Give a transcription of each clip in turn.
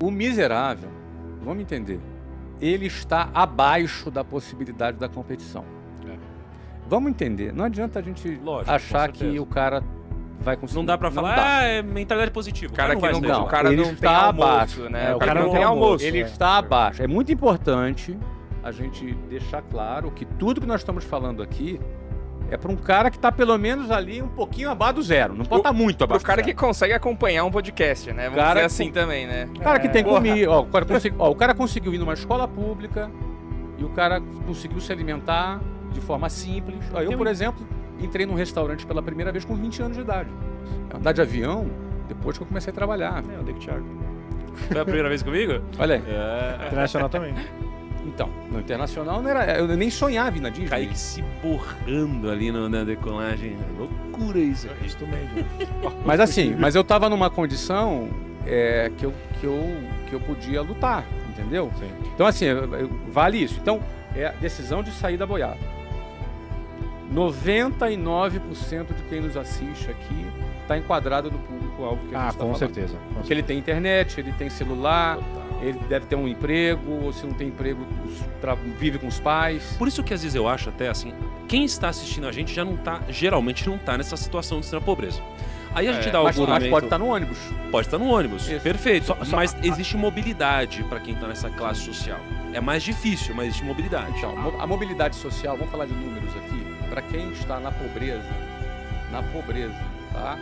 O miserável, vamos entender, ele está abaixo da possibilidade da competição. Vamos entender, não adianta a gente achar que o cara vai conseguir. Não dá pra falar, é mentalidade positiva. O cara não vai que ser. o cara ele não está tem abaixo, almoço, né? o cara não tem almoço. Ele está abaixo. É muito importante a gente deixar claro que tudo que nós estamos falando aqui é para um cara que está pelo menos ali um pouquinho abaixo do zero. Não pode estar muito abaixo. Pro cara do que zero. consegue acompanhar um podcast, né? Vamos dizer assim também, né? O cara que tem comida. O cara conseguiu ir numa escola pública e o cara conseguiu se alimentar de forma simples. Eu, por exemplo, entrei num restaurante pela primeira vez com 20 anos de idade. Andar de avião depois que eu comecei a trabalhar. Eu dei com o Thiago. Foi a primeira vez comigo? Olha aí. Internacional também. Então, no internacional não era. Eu nem sonhava ir na Disney. Kaique se borrando ali na decolagem. Loucura isso. Isso mesmo. Mas assim, eu tava numa condição que eu podia lutar, entendeu? Sim. Então assim, vale isso. Então, é a decisão de sair da boiada. 99% de quem nos assiste aqui está enquadrado no público-alvo que a gente está com falando. certeza. Porque ele tem internet, ele tem celular, ele deve ter um emprego, ou se não tem emprego, vive com os pais. Por isso que às vezes eu acho até assim, quem está assistindo a gente geralmente não tá nessa situação de extrema pobreza. Aí a gente dá o Mas argumento... pode estar no ônibus. Pode estar no ônibus, Isso. perfeito. Mas existe mobilidade para quem está nessa classe social. É mais difícil, mas existe mobilidade. Então, a mobilidade social, vamos falar de números aqui, para quem está na pobreza, tá?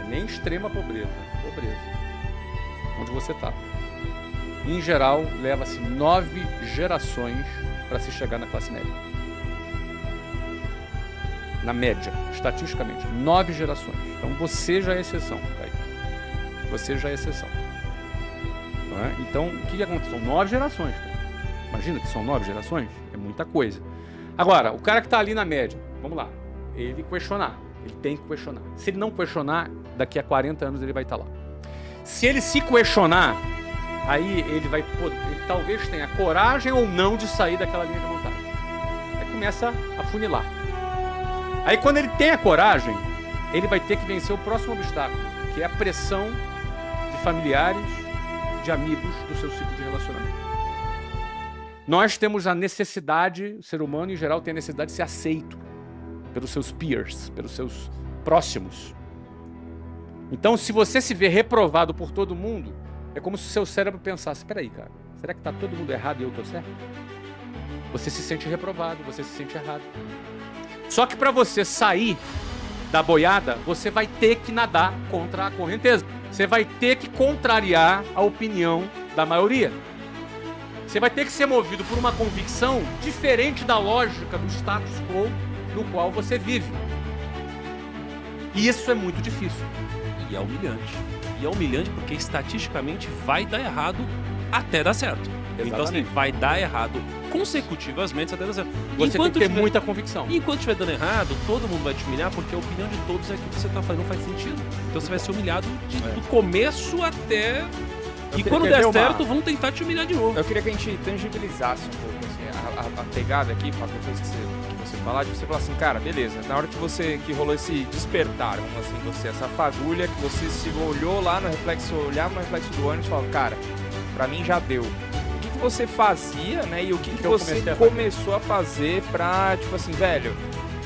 Nem extrema pobreza, onde você está. Em geral, leva-se 9 gerações para se chegar na classe média. Na média, estatisticamente, 9 gerações. Então você já é exceção, Kaique. Você já é exceção. Não é? Então, o que acontece? São 9 gerações. Imagina que são 9 gerações? É muita coisa. Agora, o cara que está ali na média, vamos lá, ele questionar. Ele tem que questionar. Se ele não questionar, daqui a 40 anos ele vai estar lá. Se ele se questionar, aí ele vai poder, ele talvez tenha coragem ou não de sair daquela linha de montagem. Aí começa a funilar. Aí quando ele tem a coragem, ele vai ter que vencer o próximo obstáculo, que é a pressão de familiares, de amigos do seu ciclo de relacionamento. Nós temos a necessidade, o ser humano em geral tem a necessidade de ser aceito pelos seus peers, pelos seus próximos. Então, se você se vê reprovado por todo mundo, é como se o seu cérebro pensasse, espera aí, cara, será que tá todo mundo errado e eu tô certo? Você se sente reprovado, você se sente errado. Só que para você sair da boiada, você vai ter que nadar contra a correnteza. Você vai ter que contrariar a opinião da maioria. Você vai ter que ser movido por uma convicção diferente da lógica do status quo no qual você vive. E isso é muito difícil. E é humilhante. E é humilhante porque estatisticamente vai dar errado até dar certo. Exatamente. Então assim, vai dar errado consecutivamente até dar certo. Você tem que ter muita convicção. E enquanto estiver dando errado, todo mundo vai te humilhar porque a opinião de todos é que o que você está fazendo não faz sentido. Então você vai ser humilhado do começo até... E quando der certo, vão tentar te humilhar de novo. Eu queria que a gente tangibilizasse um pouco assim, a pegada aqui, Fábio, depois que você falar, de você falar assim, cara, beleza, na hora que rolou esse despertar, vamos assim, essa fagulha, que você se olhou lá no reflexo, olhava no reflexo do ônibus e falava, cara, pra mim já deu. O que você fazia, né, e o que você começou a fazer pra, tipo assim, velho,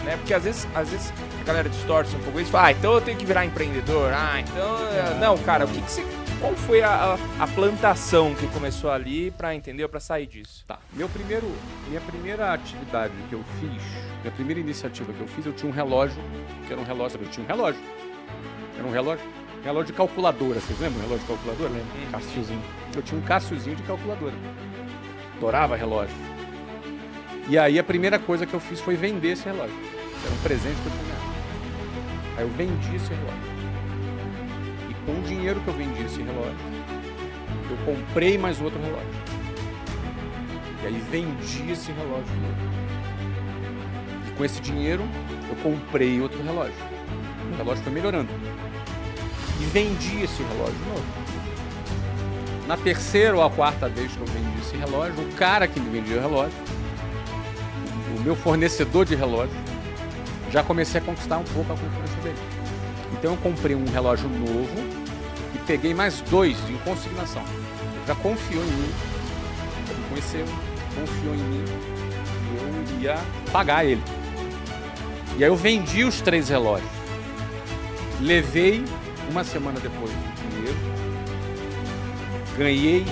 né, porque às vezes a galera distorce um pouco isso e fala, então eu tenho que virar empreendedor, então, não, cara, qual foi a plantação que começou ali pra entender, pra sair disso? Tá. Minha primeira atividade que eu fiz, minha primeira iniciativa que eu fiz, eu tinha um relógio, Era um relógio de calculadora, vocês lembram? Relógio de calculadora? Lembra? Cássio. Eu tinha um Cássiozinho de calculadora. Adorava relógio. E aí a primeira coisa que eu fiz foi vender esse relógio. Era um presente que eu tinha ganhado. Aí eu vendi esse relógio. E com o dinheiro que eu vendi esse relógio, eu comprei mais outro relógio. E aí vendi esse relógio de novo. E com esse dinheiro, eu comprei outro relógio. O relógio foi melhorando. E vendi esse relógio de novo. Na terceira ou a quarta vez que eu vendi esse relógio, o cara que me vendia o relógio, o meu fornecedor de relógio, já comecei a conquistar um pouco a confiança dele. Então eu comprei um relógio novo e peguei mais 2 em consignação. já confiou em mim, já me conheceu, confiou em mim e eu ia pagar ele. E aí eu vendi os 3 relógios. Levei uma semana depois o dinheiro, ganhei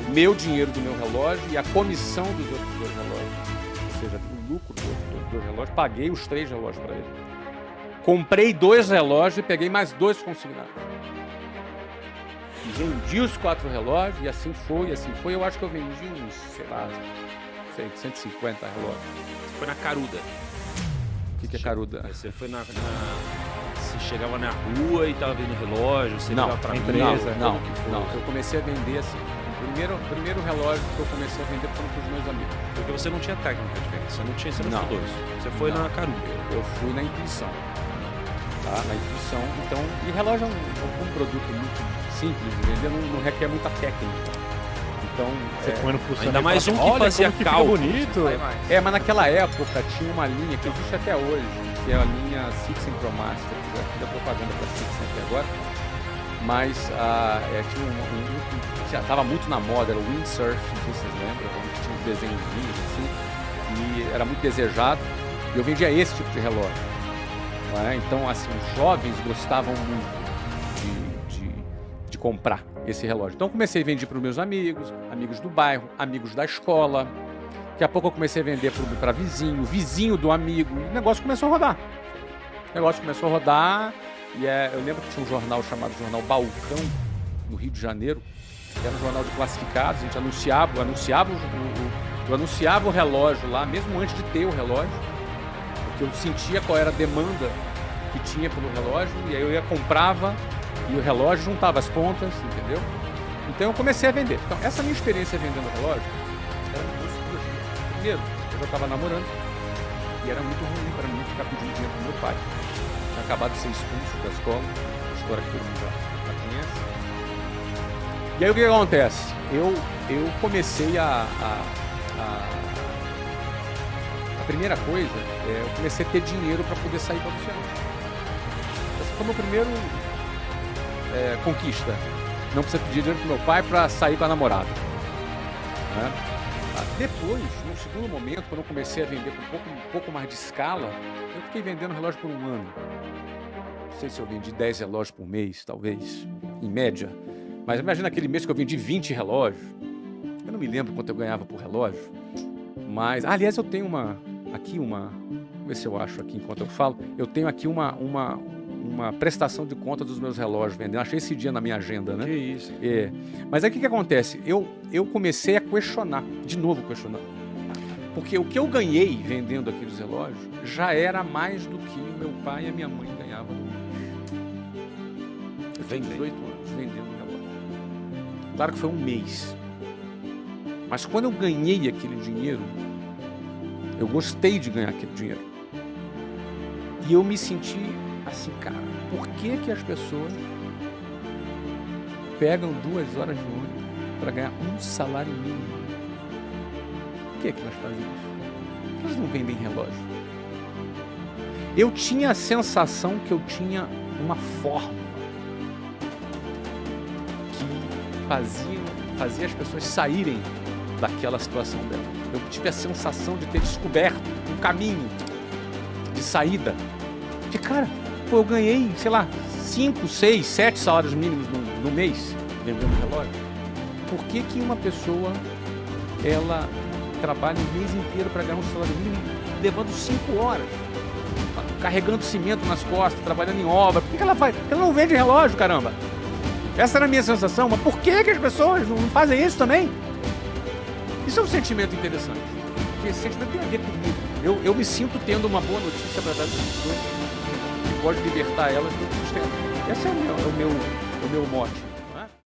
o meu dinheiro do meu relógio e a comissão dos outros 2 relógios, ou seja, o lucro dos outros 2 relógios, paguei os 3 relógios para ele. Comprei 2 relógios e peguei mais 2 consignados. E vendi os 4 relógios e assim foi, assim foi. Eu acho que eu vendi uns, sei lá, 150 relógios. Foi na Caruda. O que é Caruda? Você foi Você chegava na rua e tava vendo relógio, você Não, ligava pra empresa, não. não. Eu comecei a vender assim. O primeiro relógio que eu comecei a vender foram para os meus amigos. Porque você não tinha técnica de venda, você não estudou isso. Você foi Não. na Caruda. Eu fui na intuição. Tá? Na intuição. Então, e relógio é um produto muito simples de vender, não requer muita técnica. Então, Você põe no pulsão ainda e mais fala, um que olha fazia como que fica cálculo. bonito. mas naquela época tinha uma linha que existe até hoje, que é a linha Sixen ProMaster, que já fiz a propaganda para Sixen até agora. Mas tinha já estava muito na moda, era o windsurf, não sei se vocês lembram, onde tinha uns desenhozinhos assim, e era muito desejado, e eu vendia esse tipo de relógio. Não é? Então, assim, os jovens gostavam muito de comprar esse relógio. Então, eu comecei a vender para os meus amigos, amigos do bairro, amigos da escola. Daqui a pouco eu comecei a vender para vizinho do amigo, e o negócio começou a rodar. E eu lembro que tinha um jornal chamado Jornal Balcão, no Rio de Janeiro, que era um jornal de classificados, a gente eu anunciava o relógio lá, mesmo antes de ter o relógio, porque eu sentia qual era a demanda que tinha pelo relógio, e aí eu comprava, e o relógio juntava as pontas, entendeu? Então eu comecei a vender. Então essa minha experiência vendendo relógio, era muito divertida. Primeiro, eu já estava namorando, e era muito ruim para mim ficar pedindo dinheiro pro meu pai. Tinha acabado de ser expulso da escola, uma história que todo mundo já conhece. E aí o que acontece? Eu comecei a primeira coisa, eu comecei a ter dinheiro para poder sair para o oceano. Essa foi a minha primeira conquista. Não precisa pedir dinheiro pro meu pai para sair com a namorada. Né? Depois, no segundo momento, quando eu comecei a vender com um pouco mais de escala, eu fiquei vendendo relógio por um ano. Não sei se eu vendi 10 relógios por mês, talvez, em média. Mas imagina aquele mês que eu vendi 20 relógios. Eu não me lembro quanto eu ganhava por relógio. Mas, aliás, eu tenho vamos ver se eu acho aqui enquanto eu falo. Eu tenho aqui uma prestação de conta dos meus relógios vendendo. Achei esse dia na minha agenda, né? Que isso. Mas aí o que acontece? Eu comecei a questionar, de novo questionar. Porque o que eu ganhei vendendo aqueles relógios já era mais do que o meu pai e a minha mãe ganhavam no mês. Eu tenho 18 anos vendendo relógio. Claro que foi um mês. Mas quando eu ganhei aquele dinheiro, eu gostei de ganhar aquele dinheiro. E eu me senti assim, cara, por que as pessoas pegam 2 horas de ônibus para ganhar um salário mínimo? Por que nós fazemos isso? Elas não vendem relógio. Eu tinha a sensação que eu tinha uma fórmula que fazia as pessoas saírem daquela situação delas. Eu tive a sensação de ter descoberto um caminho de saída. Porque, cara, eu ganhei, sei lá, 5, 6, 7 salários mínimos no mês vendendo relógio. Por que uma pessoa, ela trabalha o mês inteiro para ganhar um salário mínimo, levando 5 horas, carregando cimento nas costas, trabalhando em obra? Por que ela faz? Porque ela não vende relógio, caramba. Essa era a minha sensação. Mas por que as pessoas não fazem isso também? Isso é um sentimento interessante. Porque esse sentimento tem a ver comigo. Eu me sinto tendo uma boa notícia para dar às pessoas que pode libertar elas do sustento. Esse é o meu mote.